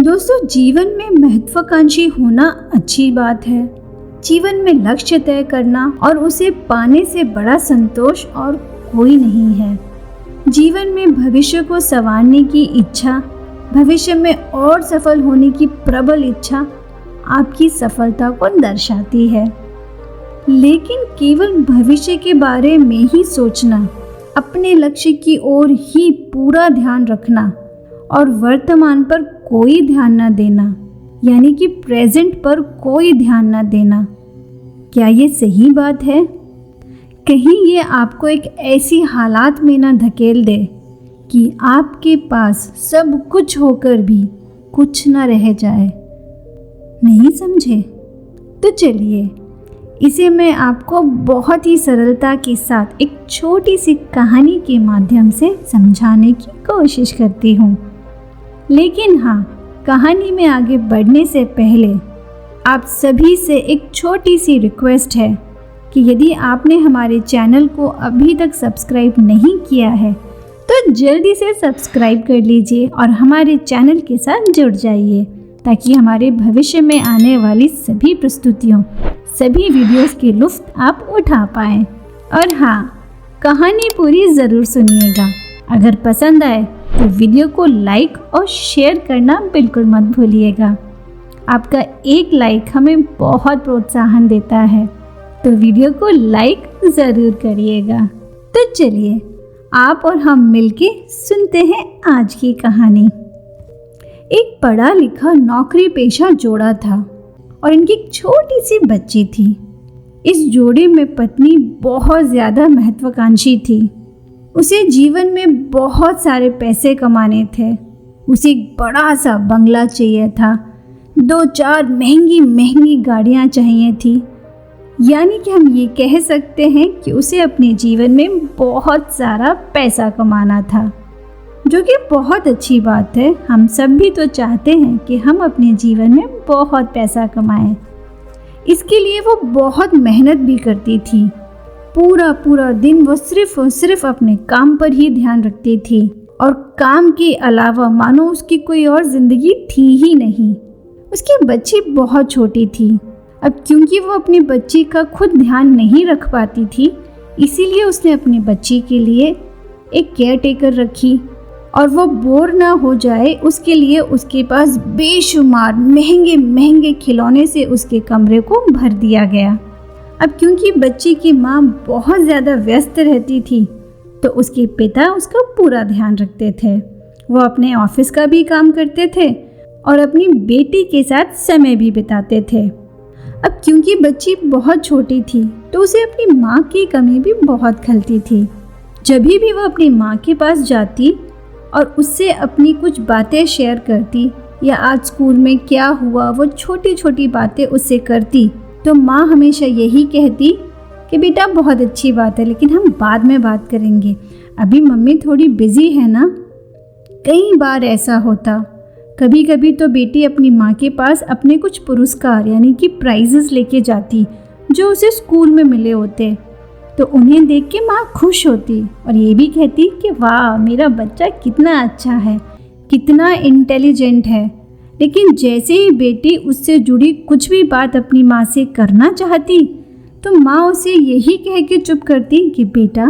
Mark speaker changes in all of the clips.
Speaker 1: दोस्तों, जीवन में महत्वाकांक्षी होना अच्छी बात है। जीवन में लक्ष्य तय करना और उसे पाने से बड़ा संतोष और कोई नहीं है। जीवन में भविष्य को संवारने की इच्छा, भविष्य में और सफल होने की प्रबल इच्छा आपकी सफलता को दर्शाती है। लेकिन केवल भविष्य के बारे में ही सोचना, अपने लक्ष्य की ओर ही पूरा ध्यान रखना और वर्तमान पर कोई ध्यान न देना, यानी कि प्रेजेंट पर कोई न न देना, क्या ये सही बात है? कहीं ये आपको एक ऐसी हालात में न धकेल दे कि आपके पास सब कुछ होकर भी कुछ न रह जाए। नहीं समझे? तो चलिए, इसे मैं आपको बहुत ही सरलता के साथ एक छोटी सी कहानी के माध्यम से समझाने की कोशिश करती हूँ। लेकिन हाँ, कहानी में आगे बढ़ने से पहले आप सभी से एक छोटी सी रिक्वेस्ट है कि यदि आपने हमारे चैनल को अभी तक सब्सक्राइब नहीं किया है तो जल्दी से सब्सक्राइब कर लीजिए और हमारे चैनल के साथ जुड़ जाइए, ताकि हमारे भविष्य में आने वाली सभी प्रस्तुतियों, सभी वीडियोस के लुत्फ आप उठा पाएँ। और हाँ, कहानी पूरी ज़रूर सुनिएगा। अगर पसंद आए तो वीडियो को लाइक और शेयर करना बिल्कुल मत भूलिएगा। आपका एक लाइक हमें बहुत प्रोत्साहन देता है, तो वीडियो को लाइक ज़रूर करिएगा। तो चलिए, आप और हम मिलके सुनते हैं आज की कहानी। एक पढ़ा लिखा नौकरी पेशा जोड़ा था और इनकी एक छोटी सी बच्ची थी। इस जोड़े में पत्नी बहुत ज़्यादा महत्वाकांक्षी थी। उसे जीवन में बहुत सारे पैसे कमाने थे। उसे एक बड़ा सा बंगला चाहिए था, 2-4 महंगी महंगी गाड़ियाँ चाहिए थी। यानी कि हम ये कह सकते हैं कि उसे अपने जीवन में बहुत सारा पैसा कमाना था, जो कि बहुत अच्छी बात है। हम सब भी तो चाहते हैं कि हम अपने जीवन में बहुत पैसा कमाएं। इसके लिए वो बहुत मेहनत भी करती थी। पूरा पूरा दिन वो सिर्फ और सिर्फ अपने काम पर ही ध्यान रखती थी और काम के अलावा मानो उसकी कोई और ज़िंदगी थी ही नहीं। उसकी बच्ची बहुत छोटी थी। अब क्योंकि वो अपनी बच्ची का खुद ध्यान नहीं रख पाती थी, इसीलिए उसने अपनी बच्ची के लिए एक केयर टेकर रखी और वो बोर ना हो जाए उसके लिए उसके पास बेशुमार महंगे महंगे खिलौने से उसके कमरे को भर दिया गया। अब क्योंकि बच्ची की माँ बहुत ज़्यादा व्यस्त रहती थी, तो उसके पिता उसका पूरा ध्यान रखते थे। वो अपने ऑफिस का भी काम करते थे और अपनी बेटी के साथ समय भी बिताते थे। अब क्योंकि बच्ची बहुत छोटी थी, तो उसे अपनी माँ की कमी भी बहुत खलती थी। जब भी वो अपनी माँ के पास जाती और उससे अपनी कुछ बातें शेयर करती या आज स्कूल में क्या हुआ, वो छोटी छोटी बातें उससे करती, तो माँ हमेशा यही कहती कि बेटा बहुत अच्छी बात है, लेकिन हम बाद में बात करेंगे, अभी मम्मी थोड़ी बिज़ी है ना। कई बार ऐसा होता। कभी कभी तो बेटी अपनी माँ के पास अपने कुछ पुरस्कार यानी कि प्राइजेस लेके जाती जो उसे स्कूल में मिले होते, तो उन्हें देख के माँ खुश होती और ये भी कहती कि वाह, मेरा बच्चा कितना अच्छा है, कितना इंटेलिजेंट है। लेकिन जैसे ही बेटी उससे जुड़ी कुछ भी बात अपनी माँ से करना चाहती, तो माँ उसे यही कह के चुप करती कि बेटा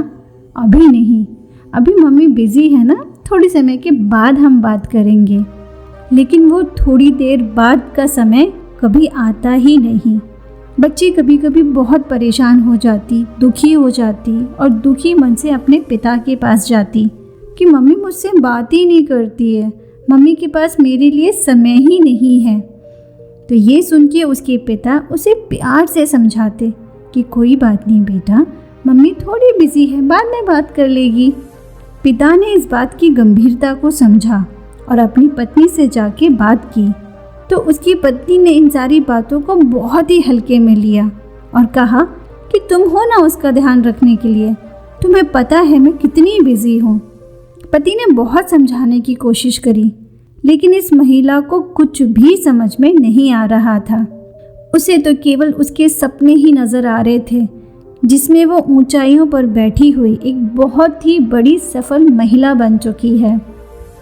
Speaker 1: अभी नहीं, अभी मम्मी बिज़ी है ना, थोड़ी समय के बाद हम बात करेंगे। लेकिन वो थोड़ी देर बाद का समय कभी आता ही नहीं। बच्ची कभी कभी बहुत परेशान हो जाती, दुखी हो जाती और दुखी मन से अपने पिता के पास जाती कि मम्मी मुझसे बात ही नहीं करती है, मम्मी के पास मेरे लिए समय ही नहीं है। तो ये सुन के उसके पिता उसे प्यार से समझाते कि कोई बात नहीं बेटा, मम्मी थोड़ी बिज़ी है, बाद में बात कर लेगी। पिता ने इस बात की गंभीरता को समझा और अपनी पत्नी से जाके बात की, तो उसकी पत्नी ने इन सारी बातों को बहुत ही हल्के में लिया और कहा कि तुम हो ना उसका ध्यान रखने के लिए, तुम्हें पता है मैं कितनी बिज़ी हूँ। पति ने बहुत समझाने की कोशिश करी, लेकिन इस महिला को कुछ भी समझ में नहीं आ रहा था। उसे तो केवल उसके सपने ही नज़र आ रहे थे, जिसमें वो ऊंचाइयों पर बैठी हुई एक बहुत ही बड़ी सफल महिला बन चुकी है।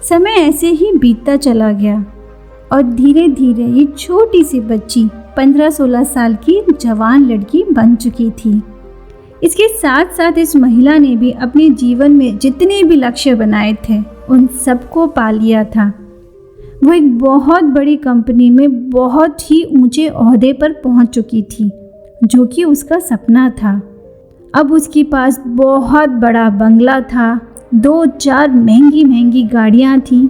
Speaker 1: समय ऐसे ही बीतता चला गया। और धीरे धीरे ये छोटी सी बच्ची 15-16 साल की जवान लड़की बन चुकी थी। इसके साथ साथ इस महिला ने भी अपने जीवन में जितने भी लक्ष्य बनाए थे उन सबको पा लिया था। वो एक बहुत बड़ी कंपनी में बहुत ही ऊंचे ओहदे पर पहुंच चुकी थी, जो कि उसका सपना था। अब उसके पास बहुत बड़ा बंगला था, 2-4 महंगी महंगी गाड़ियाँ थीं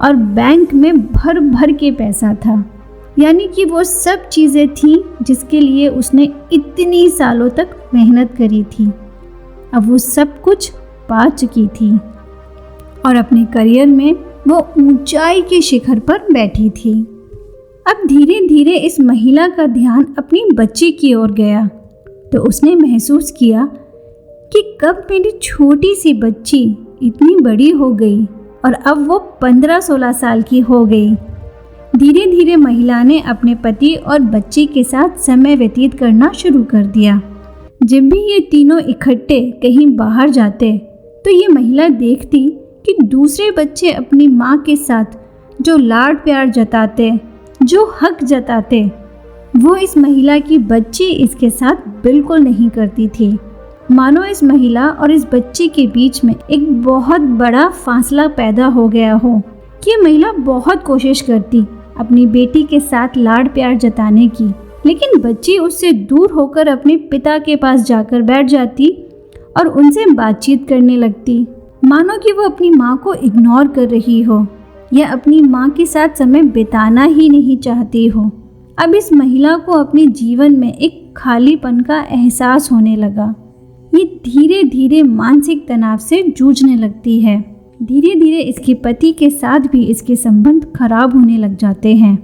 Speaker 1: और बैंक में भर भर के पैसा था। यानी कि वो सब चीज़ें थीं जिसके लिए उसने इतनी सालों तक मेहनत करी थी। अब वो सब कुछ पा चुकी थी और अपने करियर में वो ऊंचाई के शिखर पर बैठी थी। अब धीरे धीरे इस महिला का ध्यान अपनी बच्ची की ओर गया, तो उसने महसूस किया कि कब मेरी छोटी सी बच्ची इतनी बड़ी हो गई और अब वो 15-16 साल की हो गई। धीरे धीरे महिला ने अपने पति और बच्ची के साथ समय व्यतीत करना शुरू कर दिया। जब भी ये तीनों इकट्ठे कहीं बाहर जाते तो ये महिला देखती कि दूसरे बच्चे अपनी माँ के साथ जो लाड प्यार जताते, जो हक जताते, वो इस महिला की बच्ची इसके साथ बिल्कुल नहीं करती थी। मानो इस महिला और इस बच्ची के बीच में एक बहुत बड़ा फासला पैदा हो गया हो कि ये महिला बहुत कोशिश करती अपनी बेटी के साथ लाड प्यार जताने की, लेकिन बच्ची उससे दूर होकर अपने पिता के पास जाकर बैठ जाती और उनसे बातचीत करने लगती, मानो कि वो अपनी माँ को इग्नोर कर रही हो या अपनी माँ के साथ समय बिताना ही नहीं चाहती हो। अब इस महिला को अपने जीवन में एक खालीपन का एहसास होने लगा। ये धीरे धीरे मानसिक तनाव से जूझने लगती है। धीरे धीरे इसके पति के साथ भी इसके संबंध खराब होने लग जाते हैं।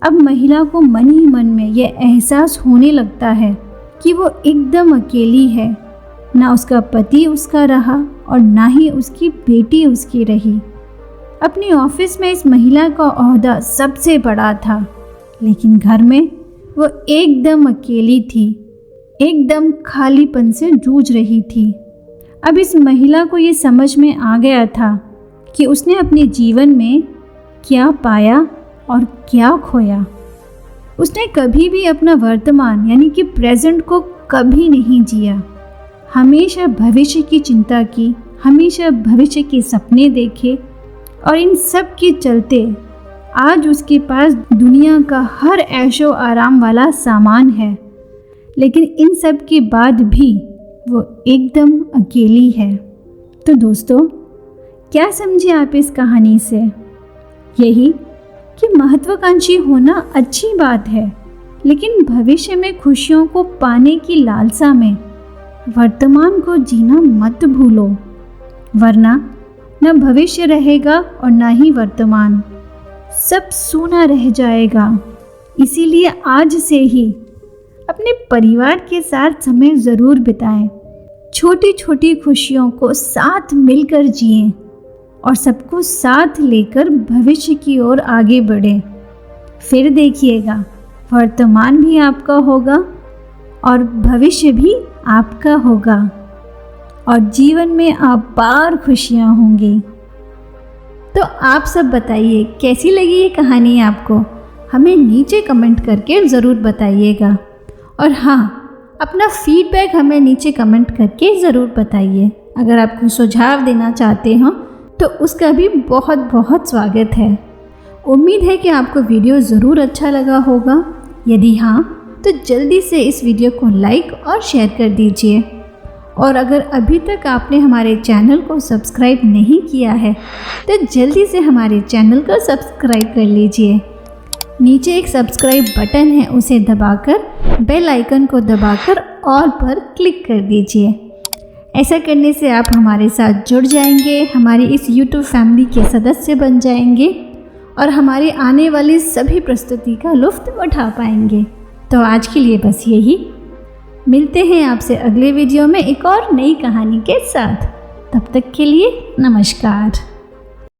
Speaker 1: अब महिला को मन ही मन में यह एहसास होने लगता है कि वो एकदम अकेली है। ना उसका पति उसका रहा और ना ही उसकी बेटी उसकी रही। अपने ऑफिस में इस महिला का ओहदा सबसे बड़ा था, लेकिन घर में वो एकदम अकेली थी, एकदम खालीपन से जूझ रही थी। अब इस महिला को ये समझ में आ गया था कि उसने अपने जीवन में क्या पाया और क्या खोया। उसने कभी भी अपना वर्तमान यानी कि प्रेजेंट को कभी नहीं जिया। हमेशा भविष्य की चिंता की, हमेशा भविष्य के सपने देखे और इन सब के चलते आज उसके पास दुनिया का हर ऐशो आराम वाला सामान है, लेकिन इन सब के बाद भी वो एकदम अकेली है। तो दोस्तों, क्या समझे आप इस कहानी से? यही कि महत्वाकांक्षी होना अच्छी बात है, लेकिन भविष्य में खुशियों को पाने की लालसा में वर्तमान को जीना मत भूलो, वरना न भविष्य रहेगा और न ही वर्तमान। सब सूना रह जाएगा। इसीलिए आज से ही अपने परिवार के साथ समय ज़रूर बिताएं, छोटी छोटी खुशियों को साथ मिलकर जिएं और सबको साथ लेकर भविष्य की ओर आगे बढ़ें। फिर देखिएगा, वर्तमान भी आपका होगा और भविष्य भी आपका होगा और जीवन में अपार खुशियाँ होंगी। तो आप सब बताइए, कैसी लगी ये कहानी आपको? हमें नीचे कमेंट करके ज़रूर बताइएगा। और हाँ, अपना फीडबैक हमें नीचे कमेंट करके ज़रूर बताइए। अगर आप कोई सुझाव देना चाहते हो तो उसका भी बहुत बहुत स्वागत है। उम्मीद है कि आपको वीडियो ज़रूर अच्छा लगा होगा। यदि हाँ, तो जल्दी से इस वीडियो को लाइक और शेयर कर दीजिए। और अगर अभी तक आपने हमारे चैनल को सब्सक्राइब नहीं किया है तो जल्दी से हमारे चैनल को सब्सक्राइब कर लीजिए। नीचे एक सब्सक्राइब बटन है, उसे दबाकर बेल आइकन को दबाकर ऑल पर क्लिक कर दीजिए। ऐसा करने से आप हमारे साथ जुड़ जाएंगे, हमारी इस YouTube फैमिली के सदस्य बन जाएंगे और हमारी आने वाली सभी प्रस्तुति का लुत्फ़ उठा पाएंगे। तो आज के लिए बस यही। मिलते हैं आपसे अगले वीडियो में एक और नई कहानी के साथ। तब तक के लिए नमस्कार।